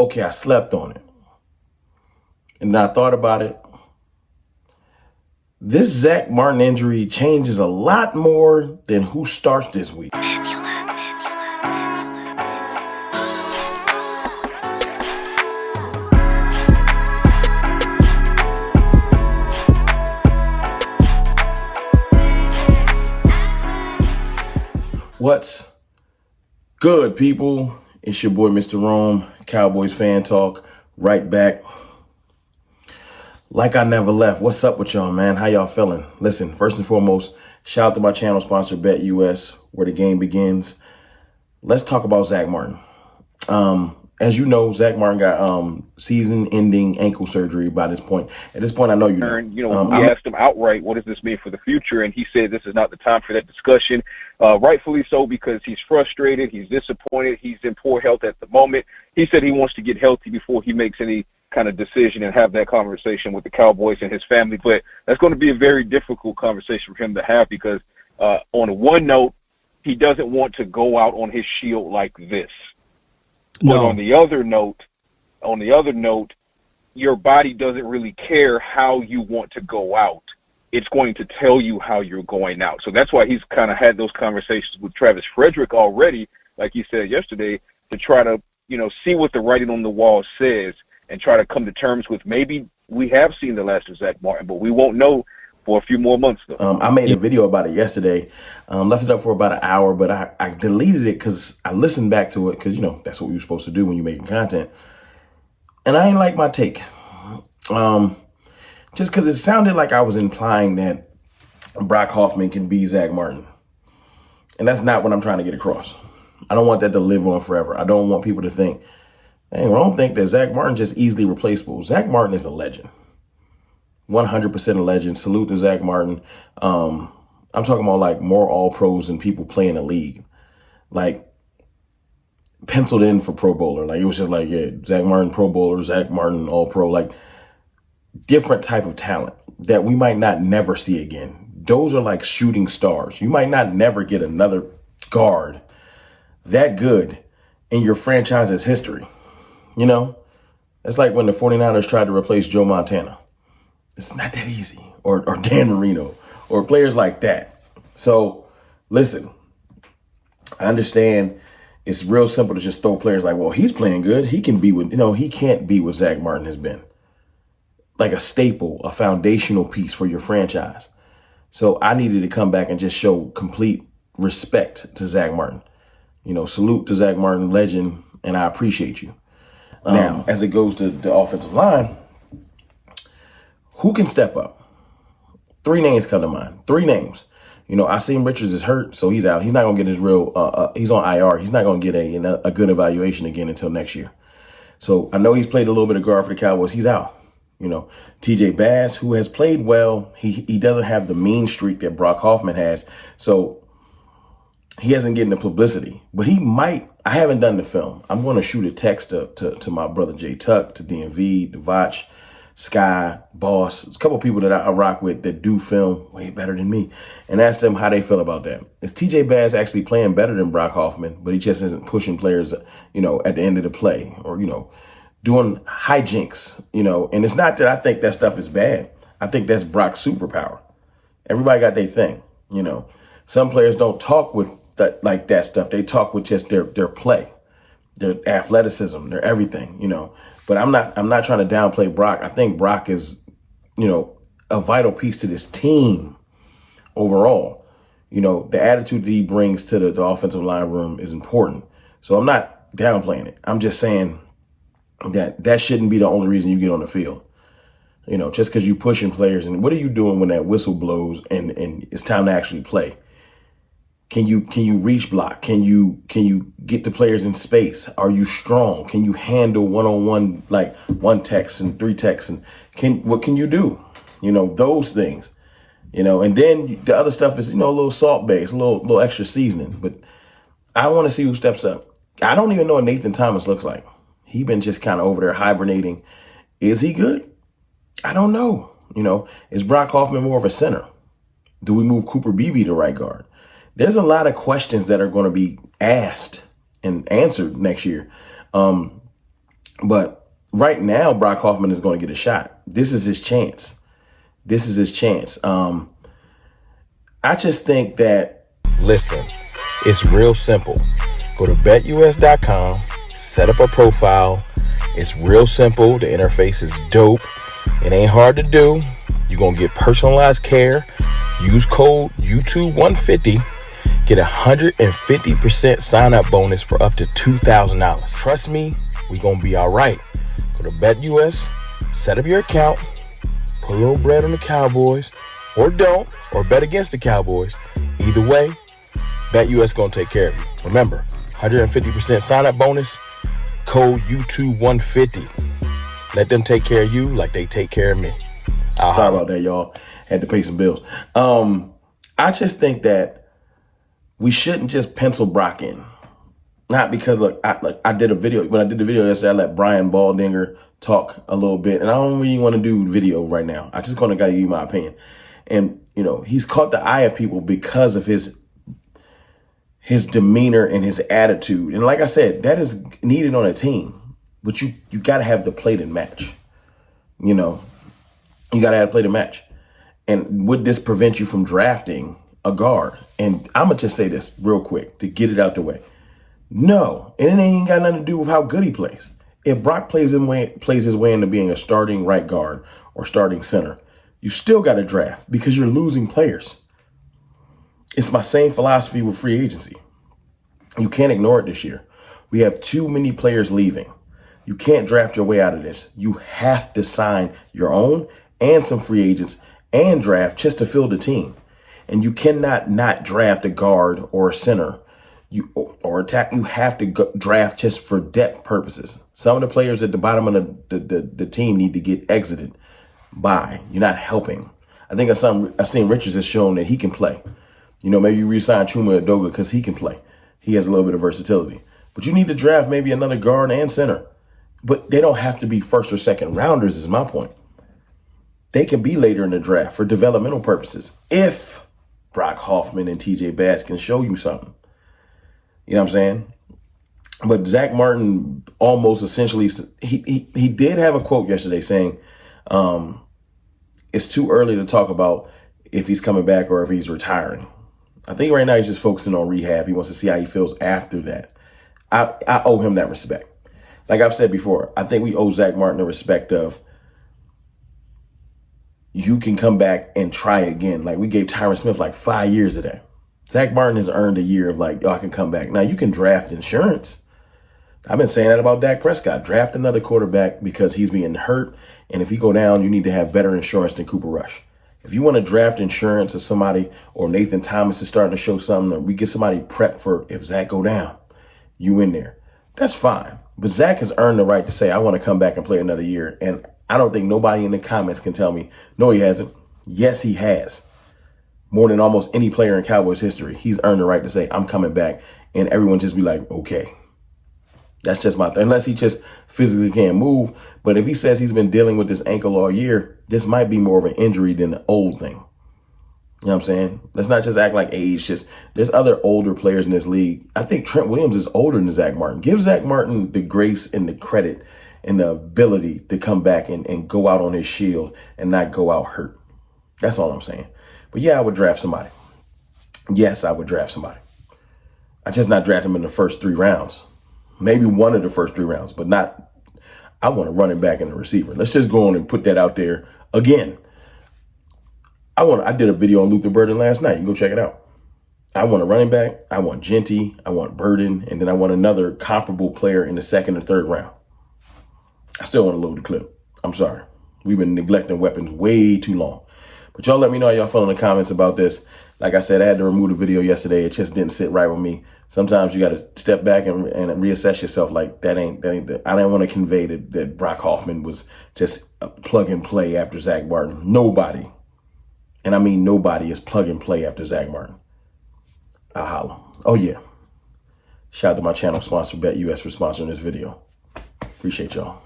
Okay, I slept on it. And I thought about it. This Zack Martin injury changes a lot more than who starts this week. What's good, people? It's your boy, Mr. Rome, Cowboys Fan Talk, right back. Like I never left. What's up with y'all, man? How y'all feeling? Listen, first and foremost, shout out to my channel sponsor, Bet US, where the game begins. Let's talk about Zack Martin. As you know, Zack Martin got season-ending ankle surgery by this point. At this point, I know you know. We asked him outright, what does this mean for the future? And he said this is not the time for that discussion. Rightfully so, because he's frustrated, he's disappointed, he's in poor health at the moment. He said he wants to get healthy before he makes any kind of decision and have that conversation with the Cowboys and his family. But that's going to be a very difficult conversation for him to have because on one note, he doesn't want to go out on his shield like this. No. But on the other note, your body doesn't really care how you want to go out. It's going to tell you how you're going out. So that's why he's kind of had those conversations with Travis Frederick already, like he said yesterday, to try to, see what the writing on the wall says and try to come to terms with maybe we have seen the last of Zack Martin, but we won't know for a few more months, though. I made a video about it yesterday, left it up for about an hour, but I deleted it because I listened back to it because, that's what you're supposed to do when you're making content. And I ain't like my take. Just because it sounded like I was implying that Brock Hoffman can be Zack Martin. And that's not what I'm trying to get across. I don't want that to live on forever. I don't want people to think, hey, well, I don't think that Zack Martin just easily replaceable. Zack Martin is a legend. 100% a legend. Salute to Zack Martin. I'm talking about like more all pros than people playing the league. Like penciled in for Pro Bowler. Like it was just like, yeah, Zack Martin Pro Bowler, Zack Martin all pro, like different type of talent that we might not never see again. Those are like shooting stars. You might not never get another guard that good in your franchise's history. It's like when the 49ers tried to replace Joe Montana. It's not that easy. Or Dan Marino or players like that. So listen, I understand it's real simple to just throw players like, well, he's playing good. He can be with, he can't be what Zack Martin has been. Like a staple, a foundational piece for your franchise. So I needed to come back and just show complete respect to Zack Martin. Salute to Zack Martin, legend, and I appreciate you. Now, as it goes to the offensive line, who can step up? 3 names come to mind. 3 names. Asim Richards is hurt, so he's out. He's not going to get his he's on IR. He's not going to get a good evaluation again until next year. So I know he's played a little bit of guard for the Cowboys. He's out. TJ Bass, who has played well, he doesn't have the mean streak that Brock Hoffman has. So he hasn't getting the publicity, but he might. I haven't done the film. I'm going to shoot a text to my brother Jay Tuck, to DMV, to Vach, Sky, Boss. It's a couple of people that I rock with that do film way better than me, and ask them how they feel about that. Is TJ Bass actually playing better than Brock Hoffman, but he just isn't pushing players, at the end of the play, or, doing hijinks, and it's not that I think that stuff is bad. I think that's Brock's superpower. Everybody got their thing, Some players don't talk with that like that stuff. They talk with just their play, their athleticism, their everything, But I'm not trying to downplay Brock. I think Brock is, a vital piece to this team overall. The attitude that he brings to the offensive line room is important. So I'm not downplaying it. I'm just saying that shouldn't be the only reason you get on the field. Just because you pushing players. And what are you doing when that whistle blows and it's time to actually play? Can you reach block? Can you get the players in space? Are you strong? Can you handle one-on-one, like 1 text and 3 texts? And what can you do? Those things. And then the other stuff is, a little salt base, a little extra seasoning. But I want to see who steps up. I don't even know what Nathan Thomas looks like. He been just kind of over there hibernating. Is he good? I don't know. Is Brock Hoffman more of a center? Do we move Cooper Beebe to right guard? There's a lot of questions that are going to be asked and answered next year. But right now, Brock Hoffman is going to get a shot. This is his chance. This is his chance. I just think that, listen, it's real simple. Go to betus.com, set up a profile. It's real simple. The interface is dope. It ain't hard to do. You're going to get personalized care. Use code YouTube150. Get a 150% sign-up bonus for up to $2,000. Trust me, we're going to be all right. Go to BetUS, set up your account, put a little bread on the Cowboys, or don't, or bet against the Cowboys. Either way, BetUS going to take care of you. Remember, 150% sign-up bonus, code YouTube150. Let them take care of you like they take care of me. Sorry about that, y'all. Had to pay some bills. I just think that we shouldn't just pencil Brock in. Not because, look, I did a video. When I did the video yesterday, I let Brian Baldinger talk a little bit. And I don't really want to do video right now. I just kind of got to give you my opinion. And, you know, he's caught the eye of people because of his demeanor and his attitude. And like I said, that is needed on a team. But you got to have the play to match. You know, you got to have the play to match. And would this prevent you from drafting a guard? And I'm going to just say this real quick to get it out the way. No, and it ain't got nothing to do with how good he plays. If Brock plays his way into being a starting right guard or starting center, you still got to draft because you're losing players. It's my same philosophy with free agency. You can't ignore it this year. We have too many players leaving. You can't draft your way out of this. You have to sign your own and some free agents and draft just to fill the team. And you cannot not draft a guard or a center or attack. You have to draft just for depth purposes. Some of the players at the bottom of the team need to get exited by. You're not helping. I think I've seen Richards has shown that he can play. You know, maybe you re-sign Chuma Edoga because he can play. He has a little bit of versatility. But you need to draft maybe another guard and center. But they don't have to be first or second rounders is my point. They can be later in the draft for developmental purposes if Brock Hoffman and TJ Bass can show you something. You know what I'm saying? But Zack Martin almost essentially, he did have a quote yesterday saying it's too early to talk about if he's coming back or if he's retiring. I think right now he's just focusing on rehab. He wants to see how he feels after that. I owe him that respect. Like I've said before, I think we owe Zack Martin the respect of you can come back and try again. Like we gave Tyron Smith like 5 years of that. Zack Martin has earned a year of like, I can come back. Now you can draft insurance. I've been saying that about Dak Prescott. Draft another quarterback because he's being hurt. And if he go down, you need to have better insurance than Cooper Rush. If you want to draft insurance or somebody, or Nathan Thomas is starting to show something, or we get somebody prepped for if Zach go down, you in there. That's fine. But Zach has earned the right to say, I want to come back and play another year. And I don't think nobody in the comments can tell me, no, he hasn't. Yes, he has. More than almost any player in Cowboys history. He's earned the right to say, I'm coming back. And everyone just be like, okay. That's just my thing. Unless he just physically can't move. But if he says he's been dealing with this ankle all year, this might be more of an injury than an old thing. You know what I'm saying? Let's not just act like age. Just there's other older players in this league. I think Trent Williams is older than Zack Martin. Give Zack Martin the grace and the credit and the ability to come back and go out on his shield and not go out hurt. That's all I'm saying. But yeah, I would draft somebody. Yes, I would draft somebody. I just not draft him in the first 3 rounds. Maybe one of the first 3 rounds, but not. I want a running back and a receiver. Let's just go on and put that out there again. I did a video on Luther Burden last night. You can go check it out. I want a running back. I want Genty. I want Burden. And then I want another comparable player in the 2nd or 3rd round. I still want to load the clip. I'm sorry. We've been neglecting weapons way too long. But y'all let me know how y'all feel in the comments about this. Like I said, I had to remove the video yesterday. It just didn't sit right with me. Sometimes you got to step back and reassess yourself. Like that ain't I didn't want to convey that Brock Hoffman was just a plug and play after Zack Martin. Nobody, and I mean nobody, is plug and play after Zack Martin. I holla. Oh yeah. Shout out to my channel sponsor BetUS for sponsoring this video. Appreciate y'all.